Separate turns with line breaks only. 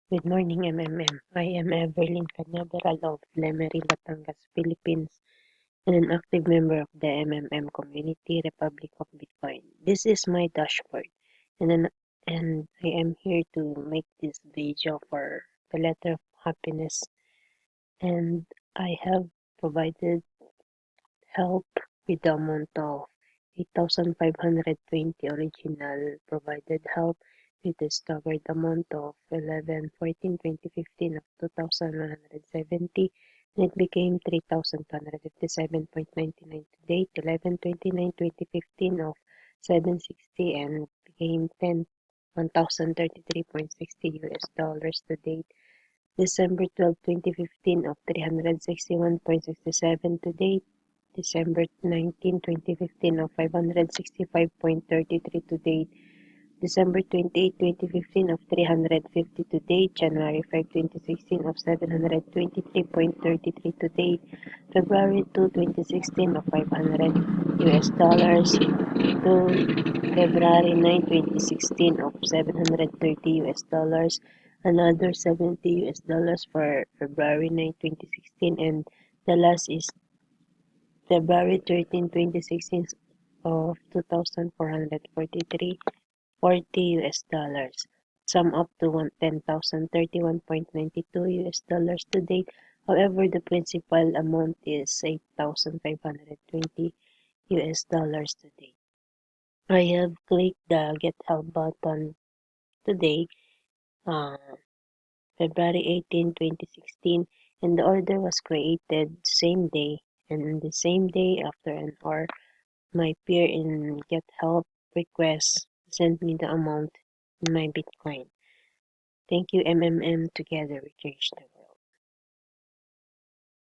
Good morning, MMM. I am Evelyn Cañaveral of Lemery, Batangas, Philippines, and an active member of the MMM community, Republic of Bitcoin. This is my dashboard, and then, and I am here to make this video for the letter of happiness. And I have provided help with the amount of 8,520 original provided help with discovered amount of 11/14/2015 of 2,170, and it became 3,257.99 to date. 11/29/2015 of 760 and became 1,033.60 US dollars to date. December 12, 2015 of 361.67 to date. December 19, 2015 of 565.33 to date. December 28, 2015 of 350 to date. January 5, 2016 of 723.33 to date. February 2, 2016 of 500 US dollars to February 9, 2016 of 730 US dollars. Another 70 US dollars for February 9, 2016, and the last is February 13, 2016 of 2,443.40 US dollars. Sum up to 10,031.92 US dollars to date. However, the principal amount is 8,520 US dollars to date. I have clicked the Get Help button today, uh, February 18, 2016, and the order was created same day, and the same day after an hour, my peer in Get Help request sent me the amount in my Bitcoin. Thank you, MMM. Together we change the world.